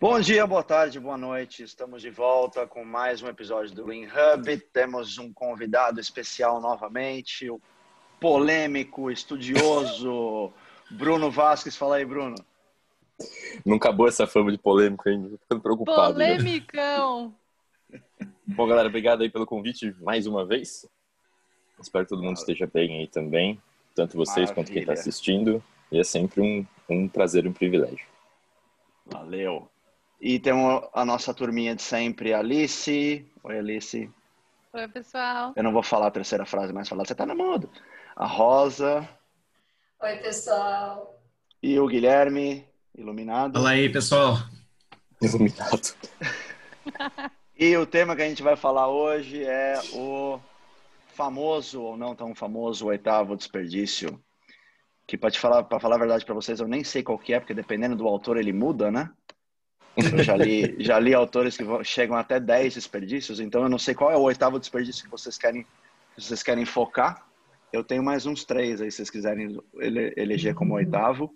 Bom dia, boa tarde, boa noite. Estamos de volta com mais um episódio do Green Hub. Temos um convidado especial novamente, o polêmico, estudioso Bruno Vasquez. Fala aí, Bruno. Não acabou essa fama de polêmico ainda, tô ficando preocupado. Polemicão! Bom, galera, obrigado aí pelo convite mais uma vez. Espero que todo mundo esteja bem aí também, tanto vocês quanto quem está assistindo. E é sempre um prazer e um privilégio. Valeu. E temos a nossa turminha de sempre, Alice. Oi, Alice. Oi, pessoal. Eu não vou falar a terceira frase, mas falar, você tá no mudo. A Rosa. Oi, pessoal. E o Guilherme, iluminado. Fala aí, pessoal. Iluminado. E o tema que a gente vai falar hoje é o famoso, ou não tão famoso, o oitavo desperdício. Que para falar a verdade para vocês, eu nem sei qual que é, porque dependendo do autor ele muda, né? Eu já li autores que chegam até 10 desperdícios, então eu não sei qual é o oitavo desperdício que vocês querem focar. Eu tenho mais uns 3 aí, se vocês quiserem eleger como oitavo.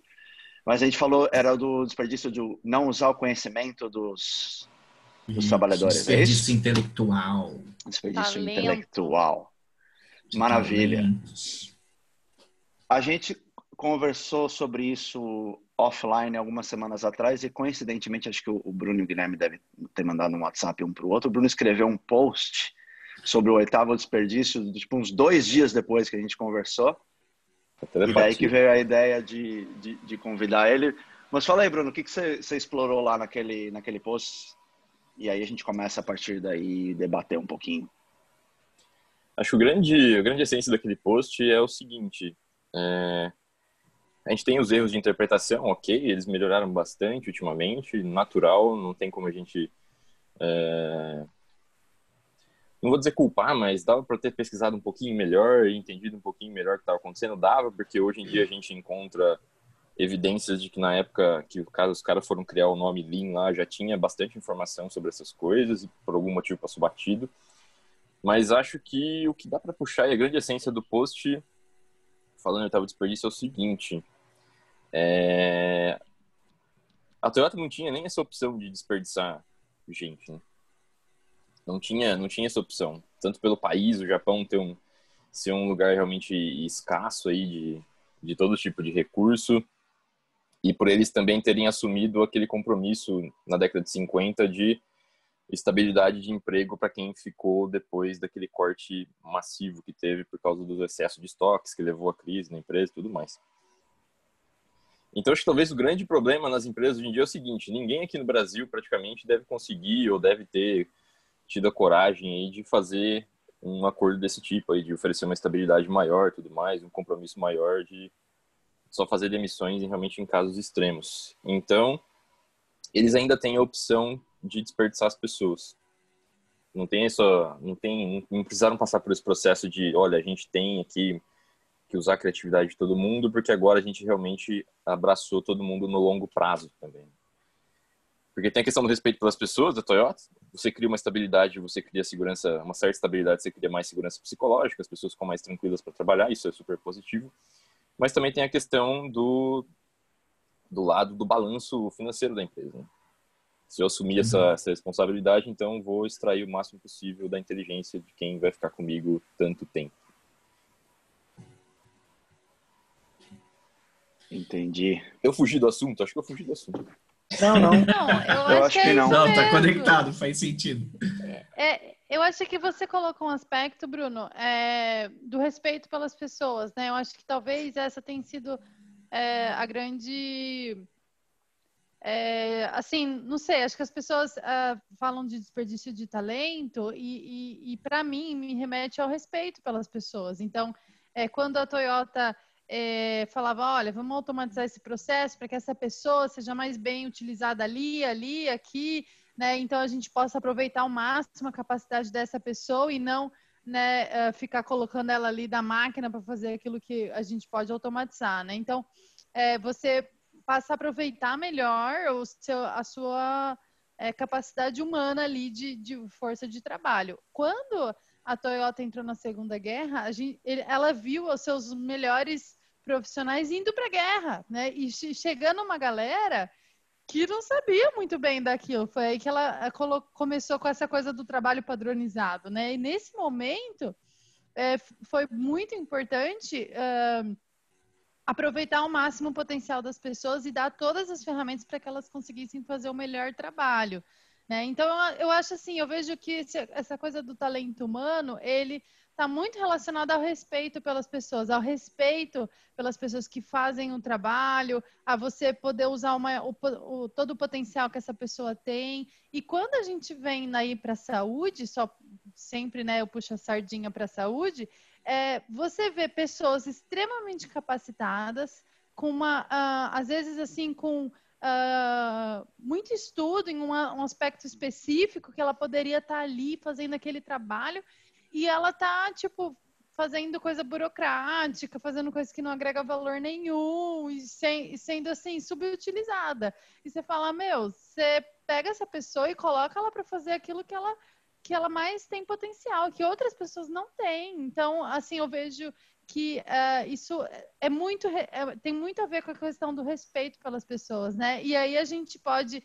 Mas a gente falou, era do desperdício de não usar o conhecimento dos trabalhadores. Desperdício intelectual. Desperdício Talento. intelectual. Maravilha. Talentos. A gente conversou sobre isso offline algumas semanas atrás e, coincidentemente, acho que o Bruno e o Guilherme devem ter mandado um WhatsApp um para o outro. O Bruno escreveu um post sobre o oitavo desperdício, tipo, uns 2 dias depois que a gente conversou. E daí que veio a ideia de convidar ele. Mas fala aí, Bruno, o que você explorou lá naquele post? E aí a gente começa a partir daí debater um pouquinho. Acho que a grande essência daquele post é o seguinte. A gente tem os erros de interpretação, ok, eles melhoraram bastante ultimamente, natural, não tem como a gente... Não vou dizer culpar, mas dava para ter pesquisado um pouquinho melhor e entendido um pouquinho melhor o que estava acontecendo. Dava, porque hoje em dia a gente encontra evidências de que na época que os caras foram criar o nome Lean lá, já tinha bastante informação sobre essas coisas e por algum motivo passou batido. Mas acho que o que dá para puxar e a grande essência do post, falando do desperdício, é o seguinte. A Toyota não tinha nem essa opção de desperdiçar gente, né? Não tinha essa opção. Tanto pelo país, o Japão ser um lugar realmente escasso aí de todo tipo de recurso, e por eles também terem assumido aquele compromisso na década de 50 de estabilidade de emprego para quem ficou depois daquele corte massivo que teve por causa do excesso de estoques que levou à crise na empresa e tudo mais. Então, acho que talvez o grande problema nas empresas hoje em dia é o seguinte: ninguém aqui no Brasil praticamente deve conseguir ou deve ter tido a coragem aí de fazer um acordo desse tipo aí, de oferecer uma estabilidade maior, tudo mais, um compromisso maior de só fazer demissões realmente em casos extremos. Então, eles ainda têm a opção de desperdiçar as pessoas. Não precisaram passar por esse processo de, olha, a gente tem aqui que usar a criatividade de todo mundo, porque agora a gente realmente abraçou todo mundo no longo prazo também. Porque tem a questão do respeito pelas pessoas da Toyota. Você cria uma estabilidade, você cria segurança, uma certa estabilidade, você cria mais segurança psicológica, as pessoas ficam mais tranquilas para trabalhar, isso é super positivo. Mas também tem a questão do lado do balanço financeiro da empresa, né? Se eu assumir essa responsabilidade, então vou extrair o máximo possível da inteligência de quem vai ficar comigo tanto tempo. Entendi. Eu fugi do assunto? Acho que eu fugi do assunto. Não. Eu acho que não. Não, tá conectado, faz sentido. Eu acho que você colocou um aspecto, Bruno, do respeito pelas pessoas, né? Eu acho que talvez essa tenha sido a grande... assim, não sei, acho que as pessoas falam de desperdício de talento e para mim, me remete ao respeito pelas pessoas. Então, quando a Toyota... falava, olha, vamos automatizar esse processo para que essa pessoa seja mais bem utilizada ali, aqui, né? Então a gente possa aproveitar ao máximo a capacidade dessa pessoa e não, né, ficar colocando ela ali da máquina para fazer aquilo que a gente pode automatizar, né? Então você passa a aproveitar melhor a sua capacidade humana ali de força de trabalho. Quando a Toyota entrou na Segunda Guerra, ela viu os seus melhores profissionais indo para a guerra, né? E chegando uma galera que não sabia muito bem daquilo. Foi aí que ela começou com essa coisa do trabalho padronizado, né? E nesse momento foi muito importante aproveitar ao máximo o potencial das pessoas e dar todas as ferramentas para que elas conseguissem fazer o melhor trabalho, né? Então, eu acho assim, eu vejo que essa coisa do talento humano, ele está muito relacionado ao respeito pelas pessoas, ao respeito pelas pessoas que fazem o trabalho, a você poder usar todo o potencial que essa pessoa tem. E quando a gente vem aí para a saúde, sempre, né, eu puxo a sardinha para a saúde, você vê pessoas extremamente capacitadas, com às vezes assim, com muito estudo em um aspecto específico que ela poderia estar ali fazendo aquele trabalho, e ela tá, tipo, fazendo coisa burocrática, fazendo coisa que não agrega valor nenhum, e sendo, assim, subutilizada. E você fala, você pega essa pessoa e coloca ela para fazer aquilo que ela mais tem potencial, que outras pessoas não têm. Então, assim, eu vejo que isso tem muito a ver com a questão do respeito pelas pessoas, né? E aí a gente pode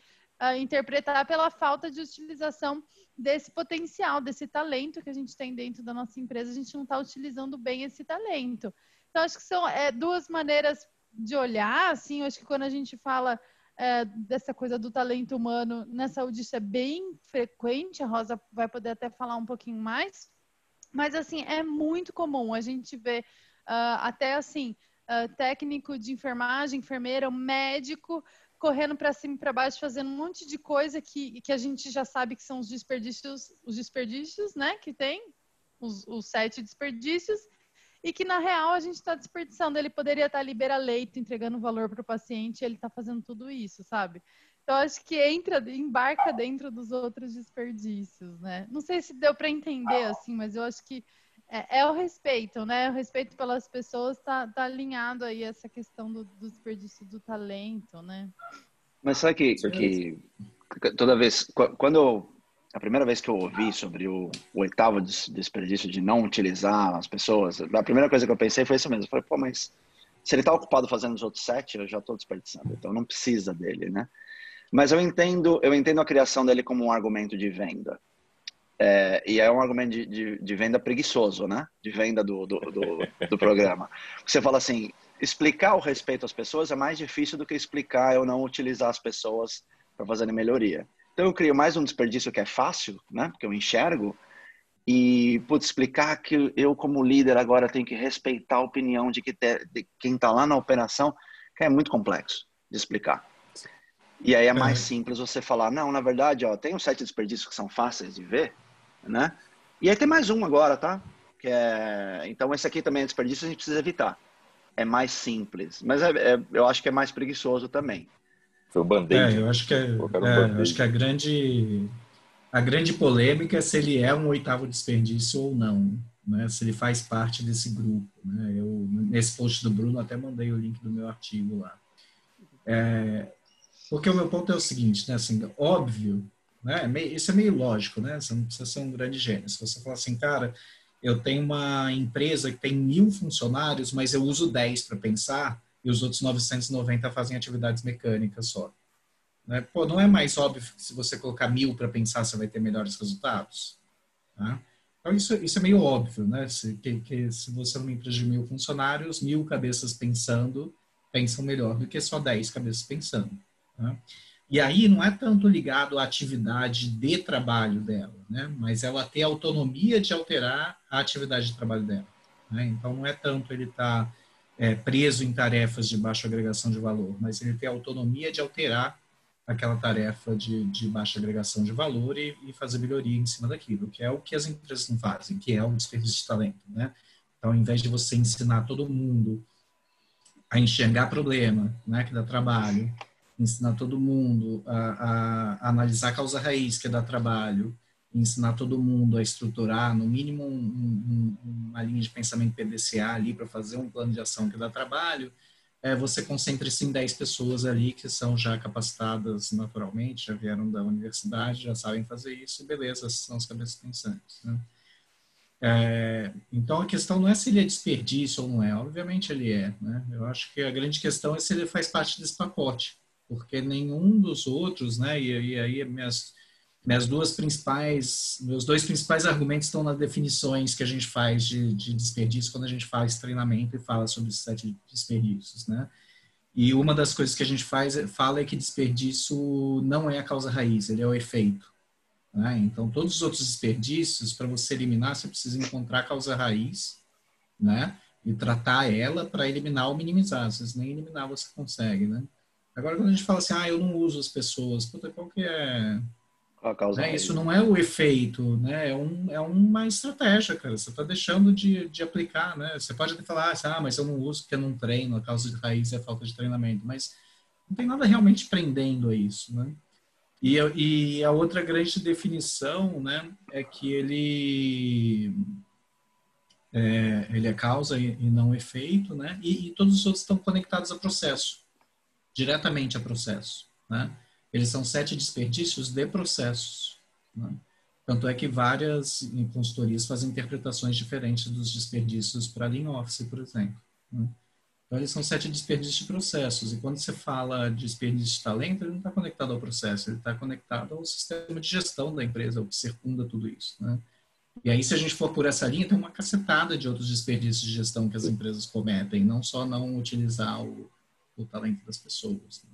interpretar pela falta de utilização desse potencial, desse talento que a gente tem dentro da nossa empresa. A gente não está utilizando bem esse talento. Então, acho que são duas maneiras de olhar, assim. Eu acho que quando a gente fala dessa coisa do talento humano na saúde, isso é bem frequente. A Rosa vai poder até falar um pouquinho mais. Mas, assim, é muito comum a gente ver até, assim, técnico de enfermagem, enfermeira, médico, correndo para cima e para baixo, fazendo um monte de coisa que a gente já sabe que são os desperdícios, né, que tem, os 7 desperdícios, e que, na real, a gente está desperdiçando. Ele poderia estar libera-leito, entregando valor para o paciente, e ele está fazendo tudo isso, sabe? Então, acho que embarca dentro dos outros desperdícios, né? Não sei se deu para entender, assim, mas eu acho que é o respeito, né? O respeito pelas pessoas tá alinhado aí essa questão do desperdício do talento, né? Mas sabe que toda vez, a primeira vez que eu ouvi sobre o 8º desperdício de não utilizar as pessoas, a primeira coisa que eu pensei foi isso mesmo. Eu falei, pô, mas se ele está ocupado fazendo os outros 7, eu já estou desperdiçando, então não precisa dele, né? Mas eu entendo a criação dele como um argumento de venda. E é um argumento de venda preguiçoso, né? De venda do programa. Você fala assim, explicar o respeito às pessoas é mais difícil do que explicar eu não utilizar as pessoas para fazer melhoria. Então eu crio mais um desperdício que é fácil, né? Porque eu enxergo, e explicar que eu como líder agora tenho que respeitar a opinião de quem está lá na operação, que é muito complexo de explicar. E aí é mais simples você falar, não, na verdade, tem uns 7 desperdícios que são fáceis de ver, né? E aí tem mais um agora, tá? Então esse aqui também é desperdício, a gente precisa evitar. É mais simples, mas eu acho que é mais preguiçoso também. Foi o band-aid. Eu acho que acho que a grande polêmica é se ele é um 8º desperdício ou não, né? Se ele faz parte desse grupo, né? Eu, nesse post do Bruno, até mandei o link do meu artigo lá. Porque o meu ponto é o seguinte, né? Assim, óbvio, né? Isso é meio lógico, né? Você não precisa ser um grande gênio. Se você falar assim, cara, eu tenho uma empresa que tem 1000 funcionários, mas eu uso 10 para pensar e os outros 990 fazem atividades mecânicas só. Né? Pô, não é mais óbvio que se você colocar 1000 para pensar, você vai ter melhores resultados? Tá? Então, isso é meio óbvio, né? Se você é uma empresa de 1000 funcionários, 1000 cabeças pensam melhor do que só 10 cabeças pensando. Tá? E aí não é tanto ligado à atividade de trabalho dela, né? Mas ela ter autonomia de alterar a atividade de trabalho dela. Né? Então não é tanto ele estar preso em tarefas de baixa agregação de valor, mas ele ter autonomia de alterar aquela tarefa de baixa agregação de valor e fazer melhoria em cima daquilo, que é o que as empresas não fazem, que é o desperdício de talento. Né? Então, ao invés de você ensinar todo mundo a enxergar problema, né, que dá trabalho, ensinar todo mundo a analisar a causa raiz, que dá trabalho, ensinar todo mundo a estruturar, no mínimo, uma linha de pensamento PDCA ali para fazer um plano de ação que dá trabalho, você concentra isso em 10 pessoas ali que são já capacitadas naturalmente, já vieram da universidade, já sabem fazer isso, e beleza, são as cabeças pensantes. Né? Então, a questão não é se ele é desperdício ou não é, obviamente ele é. Né? Eu acho que a grande questão é se ele faz parte desse pacote. porque nenhum dos outros, né? E aí meus dois principais argumentos estão nas definições que a gente faz de desperdício quando a gente faz treinamento e fala sobre os 7 desperdícios, né? E uma das coisas que a gente fala é que desperdício não é a causa raiz, ele é o efeito, né? Então, todos os outros desperdícios, para você eliminar, você precisa encontrar a causa raiz, né? E tratar ela para eliminar ou minimizar. Às vezes nem eliminar você consegue, né? Agora, quando a gente fala assim, eu não uso as pessoas, puta, qual que é... Qual a causa raiz? Isso não é o efeito, né? É uma estratégia, cara. Você está deixando de aplicar, né? Você pode até falar, mas eu não uso porque eu não treino, a causa de raiz é a falta de treinamento, mas não tem nada realmente prendendo a isso, né? E a outra grande definição, né, é que ele é causa e não efeito, né? E todos os outros estão conectados a processo, diretamente a processo, né? Eles são 7 desperdícios de processos, né? Tanto é que várias consultorias fazem interpretações diferentes dos desperdícios para Lean Office, por exemplo, né? Então, eles são 7 desperdícios de processos. E quando você fala de desperdício de talento, ele não está conectado ao processo, ele está conectado ao sistema de gestão da empresa, o que circunda tudo isso, né? E aí, se a gente for por essa linha, tem uma cacetada de outros desperdícios de gestão que as empresas cometem, não só não utilizar o talento das pessoas, né?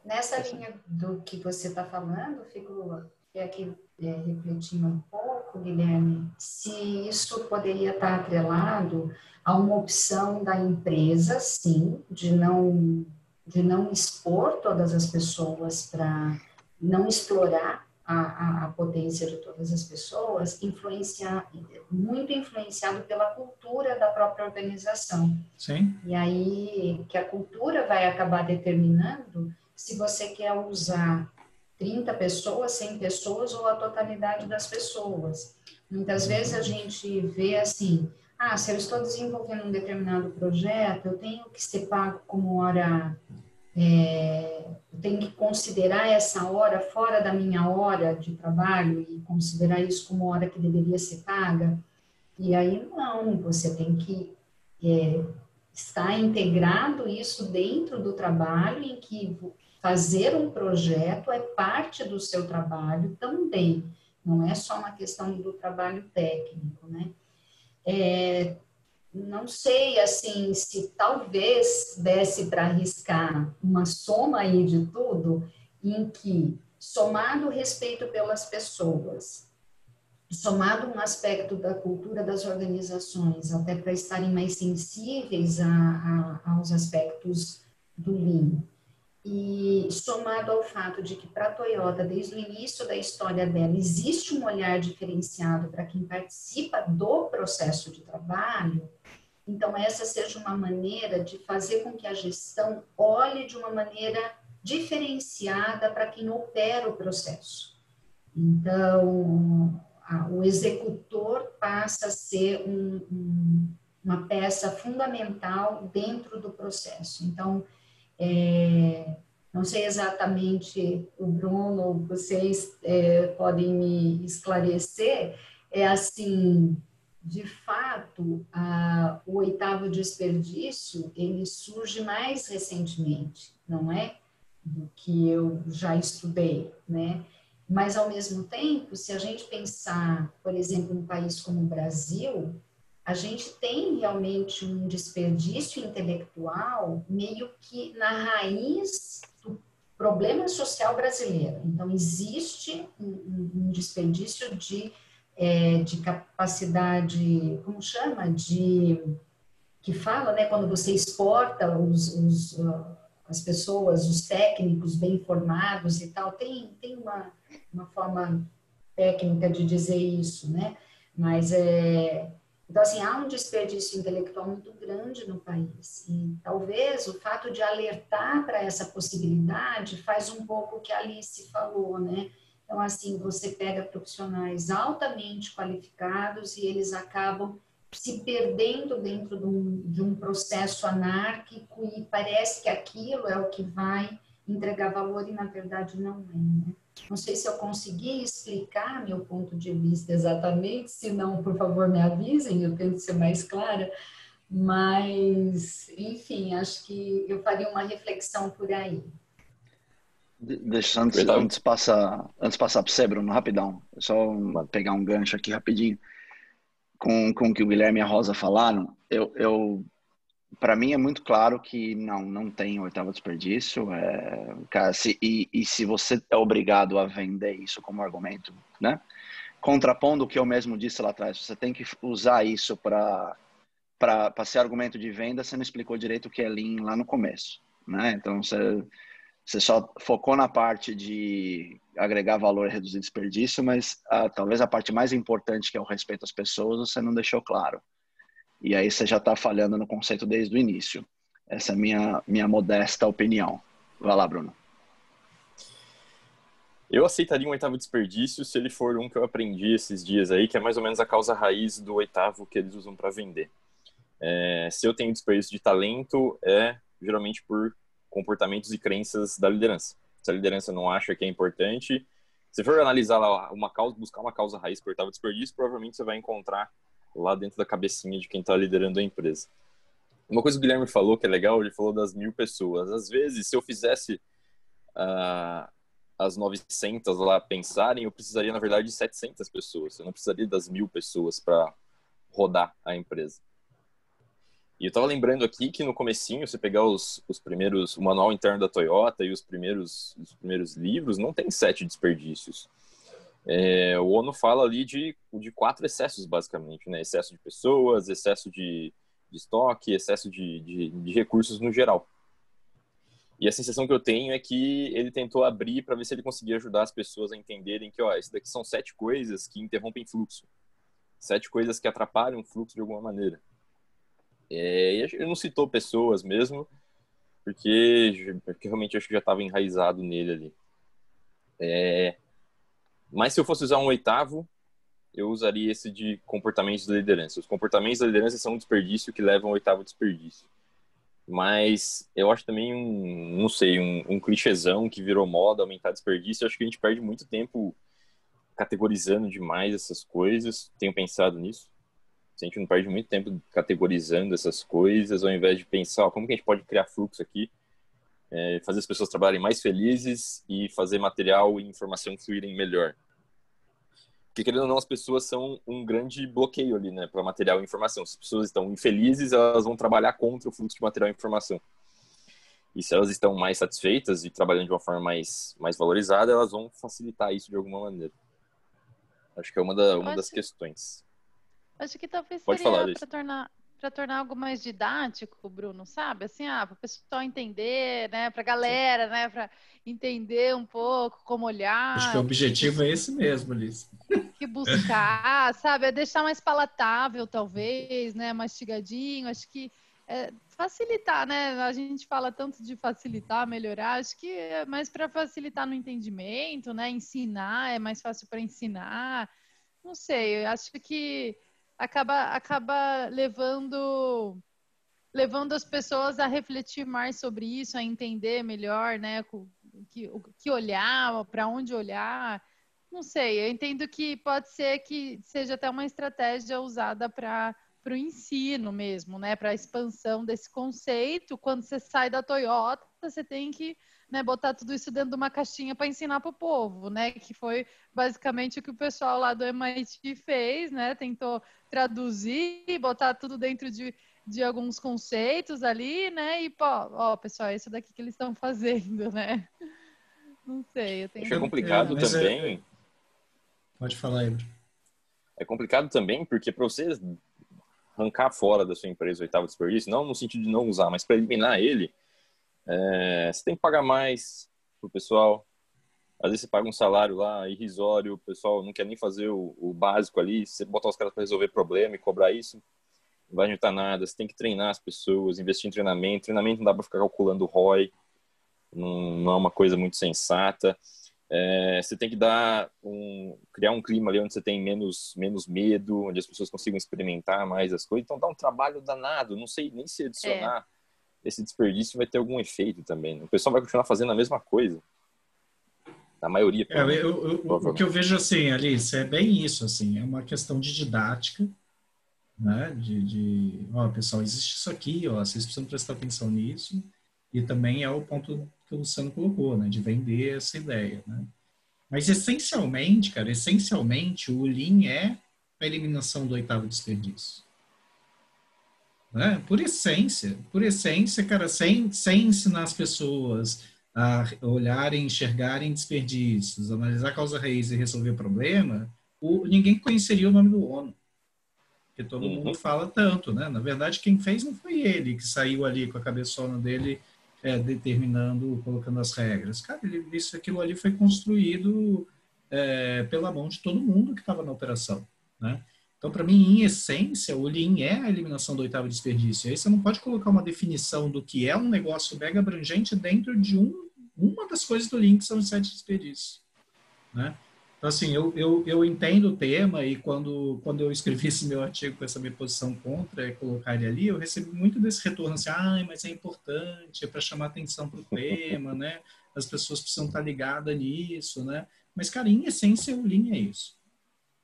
Nessa linha do que você está falando, fico aqui refletindo um pouco, Guilherme, se isso poderia estar atrelado a uma opção da empresa, sim, de não expor todas as pessoas para não explorar a potência de todas as pessoas, muito influenciado pela cultura da própria organização. Sim. E aí que a cultura vai acabar determinando se você quer usar 30 pessoas, 100 pessoas ou a totalidade das pessoas. Muitas vezes a gente vê assim, se eu estou desenvolvendo um determinado projeto, eu tenho que ser pago como hora, eu tenho que considerar essa hora fora da minha hora de trabalho e considerar isso como hora que deveria ser paga. E aí não, você tem que estar integrado isso dentro do trabalho, em que fazer um projeto é parte do seu trabalho também, não é só uma questão do trabalho técnico, né? Não sei, assim, se talvez desse para arriscar uma soma aí de tudo, em que, somado o respeito pelas pessoas, somado um aspecto da cultura das organizações, até para estarem mais sensíveis aos aspectos do Lean, e somado ao fato de que para a Toyota, desde o início da história dela, existe um olhar diferenciado para quem participa do processo de trabalho, então essa seja uma maneira de fazer com que a gestão olhe de uma maneira diferenciada para quem opera o processo. Então, o executor passa a ser uma peça fundamental dentro do processo. Então, não sei exatamente, o Bruno, vocês podem me esclarecer, assim, de fato, o 8º desperdício, ele surge mais recentemente, não é? Do que eu já estudei, né? Mas, ao mesmo tempo, se a gente pensar, por exemplo, num país como o Brasil, a gente tem realmente um desperdício intelectual meio que na raiz do problema social brasileiro. Então, existe um desperdício de capacidade, como chama? Que fala, né, quando você exporta as pessoas, os técnicos bem formados e tal, tem uma forma técnica de dizer isso, né? Mas então, assim, há um desperdício intelectual muito grande no país. E talvez o fato de alertar para essa possibilidade faz um pouco o que a Alice falou, né? Então, assim, você pega profissionais altamente qualificados e eles acabam se perdendo dentro de um processo anárquico e parece que aquilo é o que vai entregar valor e, na verdade, não é, né? Não sei se eu consegui explicar meu ponto de vista exatamente, se não, por favor, me avisem, eu tento ser mais clara, Mas, enfim, acho que eu faria uma reflexão por aí. Deixa antes passar para você, Bruno, rapidão. É só pegar um gancho aqui rapidinho com o que o Guilherme e a Rosa falaram. Para mim é muito claro que não tem oitavo desperdício. Cara, se você é obrigado a vender isso como argumento, né? Contrapondo o que eu mesmo disse lá atrás, você tem que usar isso para ser argumento de venda. Você não explicou direito o que é Lean lá no começo, né? Então você só focou na parte de agregar valor e reduzir desperdício, mas talvez a parte mais importante, que é o respeito às pessoas, você não deixou claro. E aí você já está falhando no conceito desde o início. Essa é a minha modesta opinião. Vai lá, Bruno. Eu aceitaria um oitavo desperdício se ele for um que eu aprendi esses dias aí, que é mais ou menos a causa raiz do oitavo que eles usam para vender. Se eu tenho desperdício de talento, geralmente por comportamentos e crenças da liderança. Se a liderança não acha que é importante, se for analisar lá buscar uma causa raiz por oitavo desperdício, provavelmente você vai encontrar lá dentro da cabecinha de quem está liderando a empresa. Uma coisa que o Guilherme falou que é legal, ele falou das 1.000 pessoas. Às vezes, se eu fizesse as 900 lá pensarem, eu precisaria, na verdade, de 700 pessoas. Eu não precisaria das 1.000 pessoas para rodar a empresa. E eu estava lembrando aqui que no comecinho, você pegar os primeiros, o manual interno da Toyota e os primeiros livros, não tem 7 desperdícios. O ONU fala ali de 4 excessos, basicamente, né? Excesso de pessoas, excesso de estoque, excesso de recursos no geral. E a sensação que eu tenho é que ele tentou abrir para ver se ele conseguia ajudar as pessoas a entenderem que, isso daqui são 7 coisas que interrompem fluxo. 7 coisas que atrapalham o fluxo de alguma maneira. E ele não citou pessoas mesmo, porque realmente acho que já estava enraizado nele ali. Mas se eu fosse usar um oitavo, eu usaria esse de comportamentos da liderança. Os comportamentos da liderança são um desperdício que levam ao oitavo desperdício. Mas eu acho também um clichêzão que virou moda, aumentar desperdício. Eu acho que a gente perde muito tempo categorizando demais essas coisas. Tenho pensado nisso. A gente não perde muito tempo categorizando essas coisas, ao invés de pensar como que a gente pode criar fluxo aqui, fazer as pessoas trabalharem mais felizes e fazer material e informação fluírem melhor. Porque, querendo ou não, as pessoas são um grande bloqueio ali, né, para material e informação. Se as pessoas estão infelizes, elas vão trabalhar contra o fluxo de material e informação. E se elas estão mais satisfeitas e trabalhando de uma forma mais valorizada, elas vão facilitar isso de alguma maneira. Acho que é uma das questões. Acho que talvez Pode seria falar, para tornar algo mais didático, Bruno, sabe? Assim, para o pessoal entender, né? Para a galera, né? Para entender um pouco como olhar. Acho que o objetivo é esse mesmo, Liz. Que buscar, sabe? É deixar mais palatável, talvez, né? Mastigadinho. Acho que facilitar, né? A gente fala tanto de facilitar, melhorar. Acho que é mais para facilitar no entendimento, né? Ensinar, é mais fácil para ensinar. Não sei, eu acho que acaba levando as pessoas a refletir mais sobre isso, a entender melhor, né, o que olhar, para onde olhar. Não sei, eu entendo que pode ser que seja até uma estratégia usada para o ensino mesmo, né, para a expansão desse conceito. Quando você sai da Toyota, você tem que, né, botar tudo isso dentro de uma caixinha para ensinar para o povo, né? Que foi basicamente o que o pessoal lá do MIT fez, né? Tentou traduzir e botar tudo dentro de alguns conceitos ali, né? E, pessoal, é isso daqui que eles estão fazendo, né? Não sei, eu tenho... Acho que é complicado também... Pode falar aí. É complicado também porque para você arrancar fora da sua empresa o oitavo desperdício, não no sentido de não usar, mas para eliminar ele, você tem que pagar mais pro pessoal. Às vezes você paga um salário lá irrisório, o pessoal não quer nem fazer o básico ali. Se você botar os caras para resolver problema e cobrar isso, não vai adiantar nada. Você tem que treinar as pessoas, investir em treinamento. Treinamento não dá para ficar calculando ROI, não é uma coisa muito sensata. Você tem que criar um clima ali onde você tem menos medo, onde as pessoas consigam experimentar mais as coisas. Então dá um trabalho danado. Não sei nem se adicionar esse desperdício vai ter algum efeito também. O pessoal vai continuar fazendo a mesma coisa. A maioria. O que eu vejo assim, Alice, é bem isso, assim, é uma questão de didática, né? Ó, pessoal, existe isso aqui, ó, vocês precisam prestar atenção nisso. E também é o ponto que o Luciano colocou, né? De vender essa ideia, né? Mas essencialmente, cara, o Lean é a eliminação do oitavo desperdício. Né? Por essência, cara, sem ensinar as pessoas a olharem, enxergarem desperdícios, analisar a causa raiz e resolver o problema, ninguém conheceria o nome do ONU, porque todo mundo fala tanto, né? Na verdade, quem fez não foi ele, que saiu ali com a cabeçona dele determinando, colocando as regras. Cara, aquilo ali foi construído pela mão de todo mundo que estava na operação, né? Então, para mim, em essência, o Lean é a eliminação do oitavo desperdício. Aí você não pode colocar uma definição do que é um negócio mega abrangente dentro de uma das coisas do Lean, que são os 7 desperdícios, né? Então, assim, eu entendo o tema e quando eu escrevi esse meu artigo com essa minha posição contra colocar ele ali, eu recebi muito desse retorno, assim, mas é importante, é para chamar atenção para o tema, né? As pessoas precisam estar ligadas nisso, né? Mas, cara, em essência, o Lean é isso.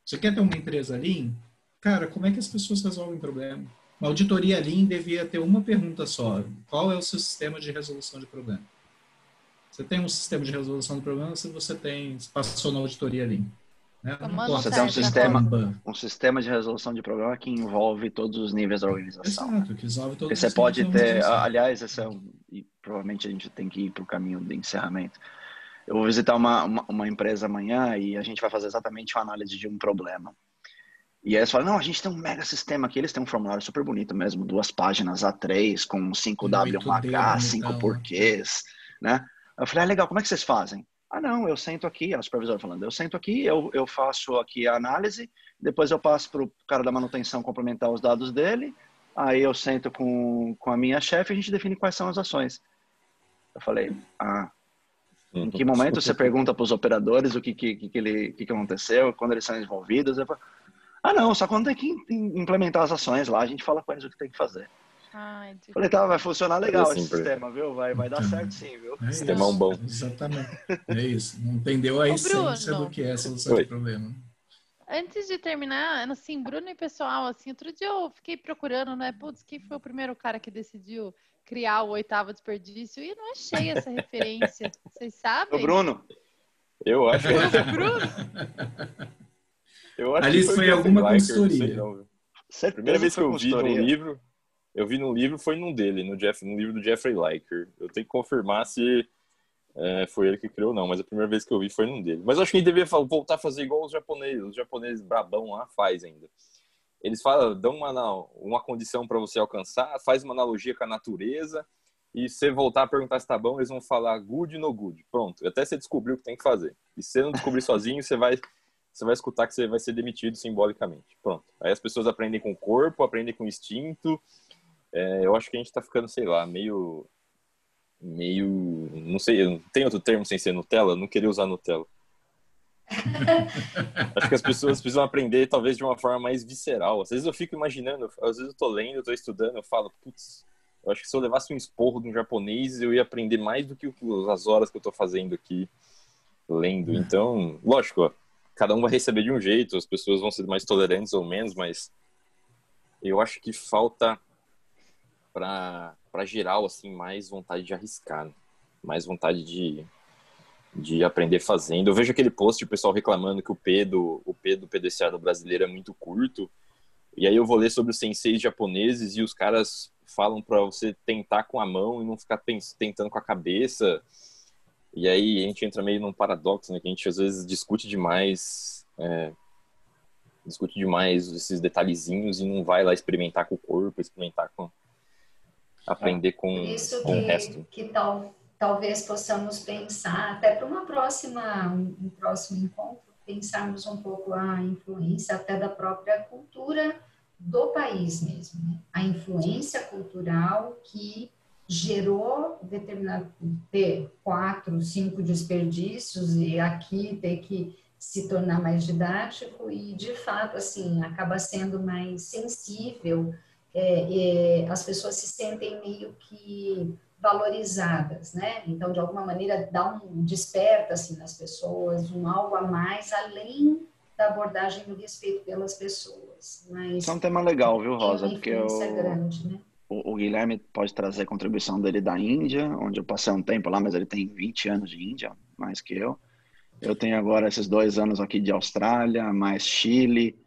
Você quer ter uma empresa Lean? Cara, como é que as pessoas resolvem problema? Uma auditoria Lean devia ter uma pergunta só. Qual é o seu sistema de resolução de problema? Você tem um sistema de resolução de problema se você passou na auditoria Lean. Né? Você tem um sistema de resolução de problema que envolve todos os níveis da organização. Exato, que resolve todos os níveis. Você pode ter, aliás, e provavelmente a gente tem que ir para o caminho do encerramento. Eu vou visitar uma empresa amanhã e a gente vai fazer exatamente uma análise de um problema. E aí eles falam, não, a gente tem um mega sistema aqui, eles têm um formulário super bonito mesmo, 2 páginas A3, com 5W, 1H, 5 porquês, né? Eu falei, legal, como é que vocês fazem? Não, eu sento aqui, a supervisora falando, eu sento aqui, eu faço aqui a análise, depois eu passo para o cara da manutenção complementar os dados dele, aí eu sento com a minha chefe e a gente define quais são as ações. Eu falei, em que momento você pergunta para os operadores o que aconteceu, quando eles são envolvidos? Eu falo, não, só quando tem que implementar as ações lá, a gente fala com eles o que tem que fazer. Falei, vai funcionar legal esse sistema, viu? Vai dar certo sim, viu? Sistemão bom. Exatamente. É isso. Não entendeu a essência do que é a solução de problema. Antes de terminar, assim, Bruno e pessoal, assim, outro dia eu fiquei procurando, né? Putz, quem foi o primeiro cara que decidiu criar o oitavo desperdício? E não achei essa referência. Vocês sabem? O Bruno. Eu acho que o Bruno. Eu acho Alice que foi alguma consultoria. A primeira vez que eu vi no livro, foi no livro do Jeffrey Liker. Eu tenho que confirmar se foi ele que criou ou não, mas a primeira vez que eu vi foi num dele. Mas eu acho que ele deveria voltar a fazer igual os japoneses brabão lá faz ainda. Eles dão uma condição para você alcançar, faz uma analogia com a natureza, e se você voltar a perguntar se tá bom, eles vão falar good no good. Pronto, até você descobrir o que tem que fazer. E se você não descobrir sozinho, você vai escutar que você vai ser demitido simbolicamente. Pronto. Aí as pessoas aprendem com o corpo, aprendem com o instinto. Eu acho que a gente tá ficando, sei lá, meio... Não sei, tem outro termo sem ser Nutella? Não queria usar Nutella. Acho que as pessoas precisam aprender, talvez, de uma forma mais visceral. Às vezes eu fico imaginando, às vezes eu tô lendo, eu tô estudando, eu falo, putz, eu acho que se eu levasse um esporro de um japonês, eu ia aprender mais do que as horas que eu tô fazendo aqui, lendo. Então, lógico, ó, cada um vai receber de um jeito, as pessoas vão ser mais tolerantes ou menos, mas eu acho que falta para geral, assim, mais vontade de arriscar, né? Mais vontade de aprender fazendo. Eu vejo aquele post de pessoal reclamando que o P do PDCA do brasileiro é muito curto, e aí eu vou ler sobre os senseis japoneses e os caras falam para você tentar com a mão e não ficar tentando com a cabeça. E aí a gente entra meio num paradoxo, né? Que a gente às vezes discute demais esses detalhezinhos e não vai lá experimentar com o corpo, aprender com o resto. Que talvez possamos pensar, até para um próximo encontro, pensarmos um pouco a influência até da própria cultura do país mesmo, né? A influência cultural que gerou ter 4, 5 desperdícios e aqui ter que se tornar mais didático e, de fato, assim, acaba sendo mais sensível, as pessoas se sentem meio que valorizadas, né? Então, de alguma maneira, desperta, assim, nas pessoas algo a mais, além da abordagem do respeito pelas pessoas. Mas Isso é um tema legal, viu, Rosa? tem uma Porque influência grande, né? o Guilherme pode trazer a contribuição dele da Índia, onde eu passei um tempo lá, mas ele tem 20 anos de Índia, mais que eu. Eu tenho agora esses 2 anos aqui de Austrália, mais Chile.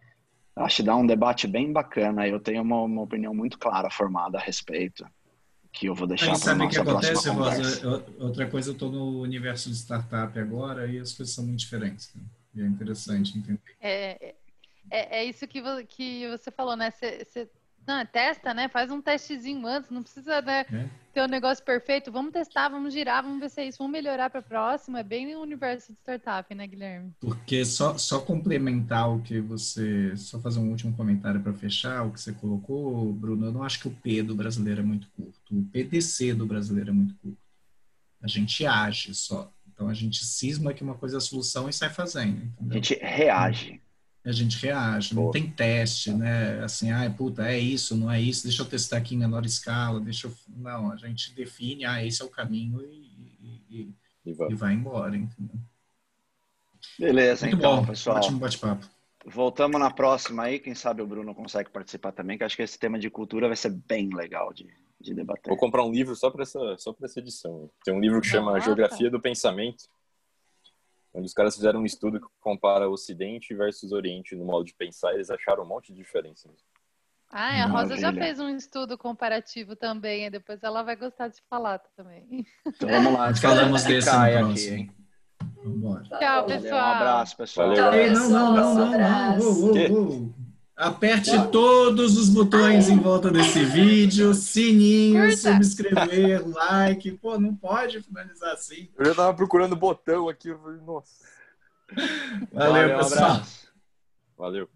Acho que dá um debate bem bacana. Eu tenho uma opinião muito clara formada a respeito, que eu vou deixar Aí para a sabe o que nossa próxima acontece, conversa. Rosa? Outra coisa, eu estou no universo de startup agora e as coisas são muito diferentes. Né? E é interessante entender. É isso que você falou, né? Você testa, né? Faz um testezinho antes, não precisa, né, ter um negócio perfeito. Vamos testar, vamos girar, vamos ver se é isso, vamos melhorar para a próxima. É bem o universo de startup, né, Guilherme? Porque só complementar o que você... Só fazer um último comentário para fechar o que você colocou, Bruno. Eu não acho que o P do brasileiro é muito curto. O PDC do brasileiro é muito curto. A gente age só. Então, a gente cisma que uma coisa é a solução e sai fazendo. Entendeu? A gente reage. A gente reage, não tem teste, né? Assim, puta, é isso, não é isso, deixa eu testar aqui em menor escala, Não, a gente define, esse é o caminho e vai embora, entendeu? Beleza, muito então, bom, pessoal. ótimo bate-papo. Voltamos na próxima aí, quem sabe o Bruno consegue participar também, que acho que esse tema de cultura vai ser bem legal de debater. Vou comprar um livro só para essa edição. Tem um livro que chama Geografia do Pensamento, onde os caras fizeram um estudo que compara Ocidente versus Oriente no modo de pensar, e eles acharam um monte de diferença. A Rosa já fez um estudo comparativo também, e depois ela vai gostar de falar também. Então vamos lá, falamos desse no próximo. Aqui, hein? Vambora. Tchau, pessoal. Um abraço, pessoal. Valeu. Ei, não. Aperte todos os botões em volta desse vídeo, sininho, subscrever, like. Pô, não pode finalizar assim. Eu já tava procurando botão aqui. Eu falei, nossa. Valeu, pessoal. Um abraço. Valeu.